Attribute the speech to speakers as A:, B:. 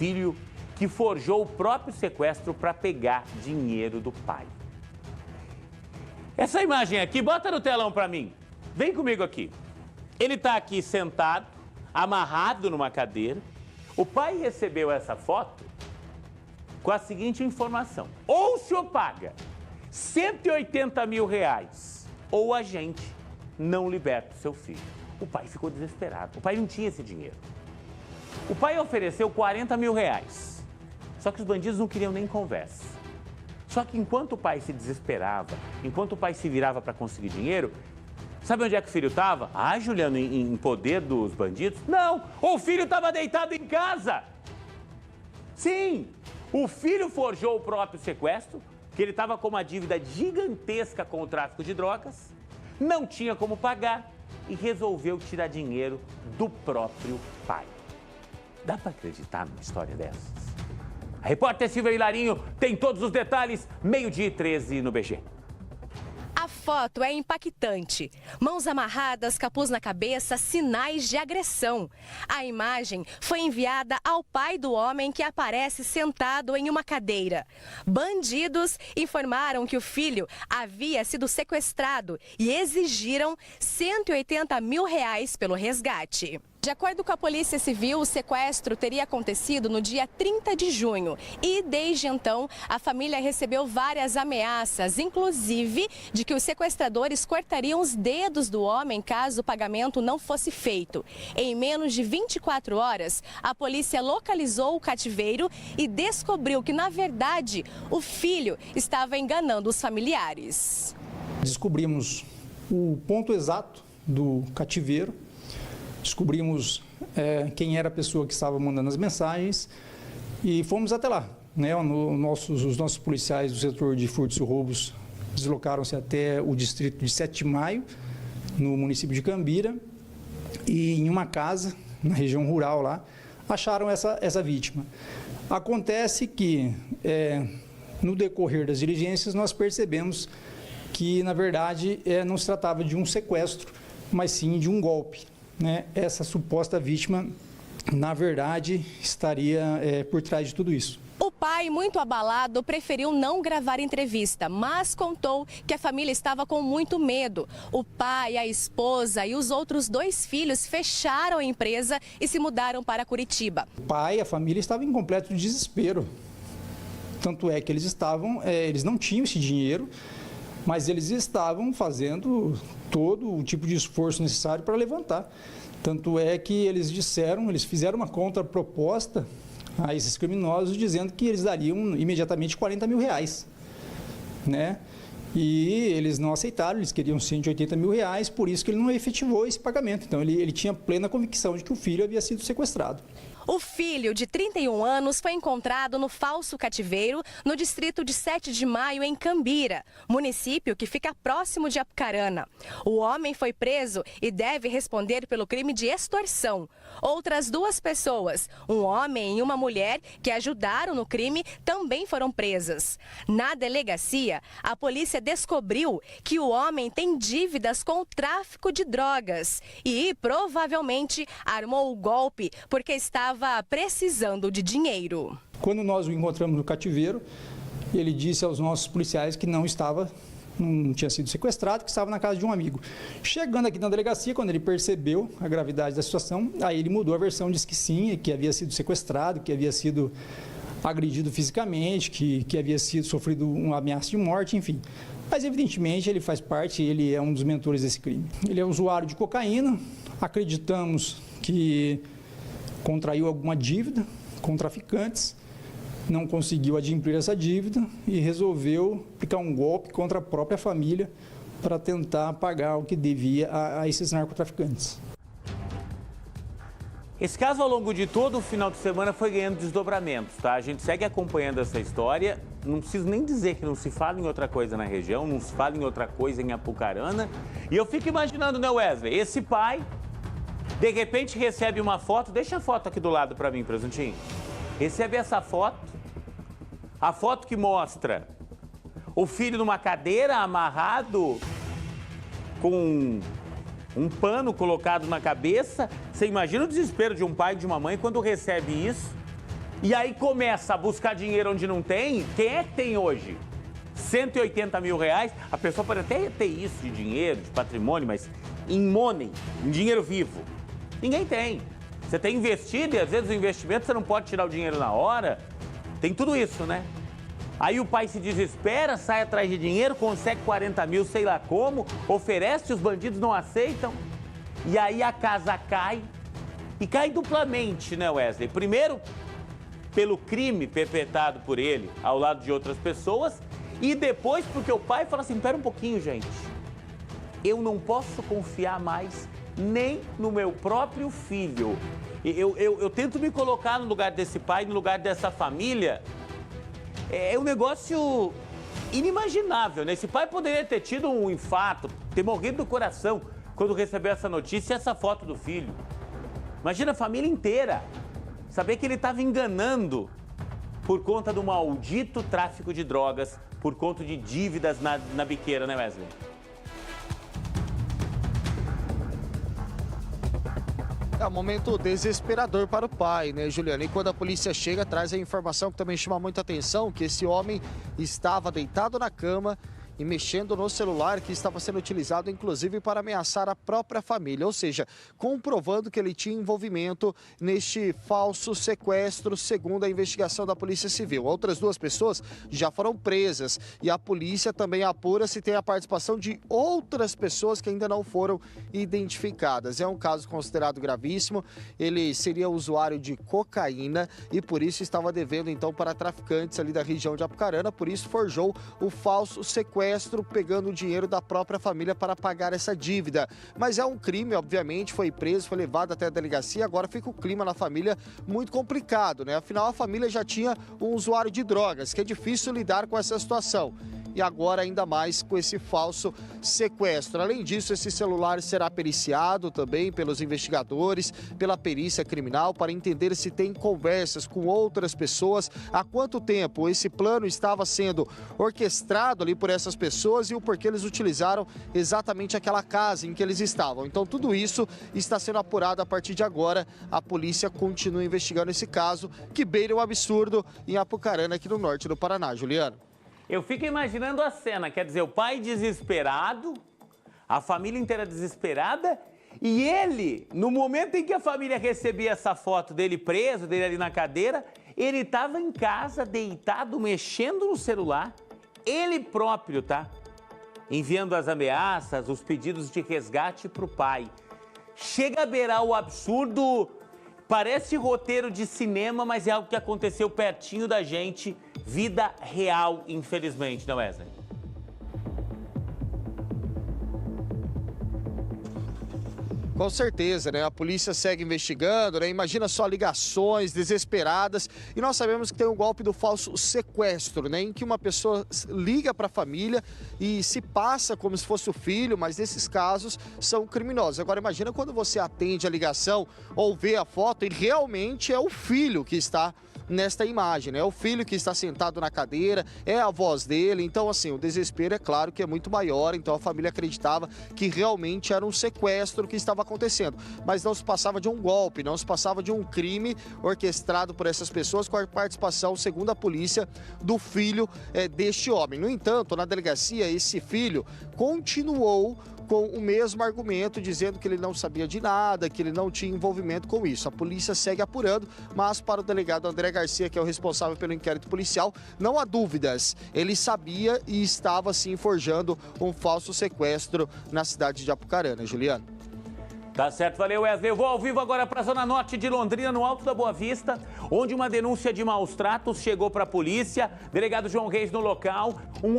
A: Filho que forjou o próprio sequestro para pegar dinheiro do pai. Essa imagem aqui, bota no telão para mim. Vem comigo aqui. Ele está aqui sentado, amarrado numa cadeira. O pai recebeu essa foto com a seguinte informação: ou o senhor paga 180 mil reais, ou a gente não liberta o seu filho. O pai ficou desesperado. O pai não tinha esse dinheiro. O pai ofereceu 40 mil reais. Só que os bandidos não queriam nem conversa. Só que enquanto o pai se desesperava, enquanto o pai se virava para conseguir dinheiro, sabe onde é que o filho estava? Ah, Juliano, em poder dos bandidos? Não, o filho estava deitado em casa. Sim, o filho forjou o próprio sequestro, que ele estava com uma dívida gigantesca com o tráfico de drogas, não tinha como pagar e resolveu tirar dinheiro do próprio pai. Dá para acreditar numa história dessas? A repórter Silvia Hilarinho tem todos os detalhes, 12h13 no BG.
B: A foto é impactante. Mãos amarradas, capuz na cabeça, sinais de agressão. A imagem foi enviada ao pai do homem que aparece sentado em uma cadeira. Bandidos informaram que o filho havia sido sequestrado e exigiram 180 mil reais pelo resgate. De acordo com a Polícia Civil, o sequestro teria acontecido no dia 30 de junho e, desde então, a família recebeu várias ameaças, inclusive de que os sequestradores cortariam os dedos do homem caso o pagamento não fosse feito. Em menos de 24 horas, a polícia localizou o cativeiro e descobriu que, na verdade, o filho estava enganando os familiares.
C: Descobrimos o ponto exato do cativeiro. Descobrimos quem era a pessoa que estava mandando as mensagens e fomos até lá. Né? Os nossos policiais do setor de furtos e roubos deslocaram-se até o distrito de 7 de Maio, no município de Cambira, e em uma casa, na região rural lá, acharam essa vítima. Acontece que, no decorrer das diligências, nós percebemos que, na verdade, não se tratava de um sequestro, mas sim de um golpe. Né? Essa suposta vítima, na verdade, estaria por trás de tudo isso.
B: O pai, muito abalado, preferiu não gravar entrevista, mas contou que a família estava com muito medo. O pai, a esposa e os outros 2 filhos fecharam a empresa e se mudaram para Curitiba.
C: O pai e a família estavam em completo desespero. Tanto é que eles não tinham esse dinheiro, mas eles estavam fazendo todo o tipo de esforço necessário para levantar. Tanto é que eles fizeram uma contraproposta a esses criminosos, dizendo que eles dariam imediatamente 40 mil reais. Né? E eles não aceitaram, eles queriam 180 mil reais, por isso que ele não efetivou esse pagamento. Então ele tinha plena convicção de que o filho havia sido sequestrado.
B: O filho, de 31 anos, foi encontrado no falso cativeiro, no distrito de 7 de Maio, em Cambira, município que fica próximo de Apucarana. O homem foi preso e deve responder pelo crime de extorsão. Outras 2 pessoas, um homem e uma mulher que ajudaram no crime, também foram presas. Na delegacia, a polícia descobriu que o homem tem dívidas com o tráfico de drogas e, provavelmente, armou o golpe porque estava precisando de dinheiro.
C: Quando nós o encontramos no cativeiro, ele disse aos nossos policiais que não tinha sido sequestrado, que estava na casa de um amigo. Chegando aqui na delegacia, quando ele percebeu a gravidade da situação, aí ele mudou a versão, disse que sim, que havia sido sequestrado, que havia sido agredido fisicamente, que havia sofrido uma ameaça de morte, enfim. Mas, evidentemente, ele é um dos mentores desse crime. Ele é usuário de cocaína, acreditamos que contraiu alguma dívida com traficantes, não conseguiu adimplir essa dívida e resolveu aplicar um golpe contra a própria família para tentar pagar o que devia a esses narcotraficantes.
A: Esse caso, ao longo de todo o final de semana, foi ganhando desdobramentos, tá? A gente segue acompanhando essa história. Não preciso nem dizer que não se fala em outra coisa na região, não se fala em outra coisa em Apucarana. E eu fico imaginando, né, Wesley? Esse pai, de repente, recebe uma foto. Deixa a foto aqui do lado para mim, presuntinho. Recebe essa foto. A foto que mostra o filho numa cadeira amarrado com um pano colocado na cabeça. Você imagina o desespero de um pai e de uma mãe quando recebe isso. E aí começa a buscar dinheiro onde não tem. Quem é que tem hoje? 180 mil reais. A pessoa pode até ter isso de dinheiro, de patrimônio, mas em money, em dinheiro vivo. Ninguém tem. Você tem investido e às vezes o investimento você não pode tirar o dinheiro na hora. Tem tudo isso, né? Aí o pai se desespera, sai atrás de dinheiro, consegue 40 mil, sei lá como, oferece, os bandidos não aceitam. E aí a casa cai. E cai duplamente, né, Wesley? Primeiro, pelo crime perpetrado por ele ao lado de outras pessoas. E depois porque o pai fala assim, pera um pouquinho, gente. Eu não posso confiar mais nem no meu próprio filho. Eu tento me colocar no lugar desse pai, no lugar dessa família. É um negócio inimaginável, né? Esse pai poderia ter tido um infarto, ter morrido do coração quando recebeu essa notícia e essa foto do filho. Imagina a família inteira saber que ele estava enganando por conta do maldito tráfico de drogas, por conta de dívidas na biqueira, né, Wesley?
D: É um momento desesperador para o pai, né, Juliana? E quando a polícia chega, traz a informação que também chama muita atenção, que esse homem estava deitado na cama e mexendo no celular que estava sendo utilizado, inclusive, para ameaçar a própria família. Ou seja, comprovando que ele tinha envolvimento neste falso sequestro, segundo a investigação da Polícia Civil. Outras duas pessoas já foram presas e a polícia também apura se tem a participação de outras pessoas que ainda não foram identificadas. É um caso considerado gravíssimo. Ele seria usuário de cocaína e, por isso, estava devendo, então, para traficantes ali da região de Apucarana. Por isso, forjou o falso sequestro, pegando o dinheiro da própria família para pagar essa dívida. Mas é um crime, obviamente, foi preso, foi levado até a delegacia, agora fica o clima na família muito complicado, né? Afinal, a família já tinha um usuário de drogas, que é difícil lidar com essa situação. E agora ainda mais com esse falso sequestro. Além disso, esse celular será periciado também pelos investigadores, pela perícia criminal, para entender se tem conversas com outras pessoas, há quanto tempo esse plano estava sendo orquestrado ali por essas pessoas e o porquê eles utilizaram exatamente aquela casa em que eles estavam. Então tudo isso está sendo apurado a partir de agora. A polícia continua investigando esse caso, que beira o absurdo em Apucarana, aqui no norte do Paraná. Juliano.
A: Eu fico imaginando a cena, quer dizer, o pai desesperado, a família inteira desesperada, e ele, no momento em que a família recebia essa foto dele preso, dele ali na cadeira, ele estava em casa, deitado, mexendo no celular, ele próprio, tá? Enviando as ameaças, os pedidos de resgate para o pai. Chega a beirar o absurdo, parece roteiro de cinema, mas é algo que aconteceu pertinho da gente. Vida real, infelizmente, não é, Wesley?
D: Com certeza, né? A polícia segue investigando, né? Imagina só ligações desesperadas. E nós sabemos que tem um golpe do falso sequestro, né? Em que uma pessoa liga para a família e se passa como se fosse o filho, mas nesses casos são criminosos. Agora imagina quando você atende a ligação ou vê a foto e realmente é o filho que está nesta imagem, né? É o filho que está sentado na cadeira, é a voz dele. Então, assim, o desespero é claro que é muito maior. Então, a família acreditava que realmente era um sequestro que estava acontecendo. Mas não se passava de um golpe, não se passava de um crime orquestrado por essas pessoas com a participação, segundo a polícia, do filho deste homem. No entanto, na delegacia, esse filho continuou com o mesmo argumento, dizendo que ele não sabia de nada, que ele não tinha envolvimento com isso. A polícia segue apurando, mas para o delegado André Garcia, que é o responsável pelo inquérito policial, não há dúvidas. Ele sabia e estava, sim, forjando um falso sequestro na cidade de Apucarana. Juliano.
A: Tá certo, valeu, Wesley. Eu vou ao vivo agora para a Zona Norte de Londrina, no Alto da Boa Vista, onde uma denúncia de maus tratos chegou para a polícia. Delegado João Reis no local. Um homem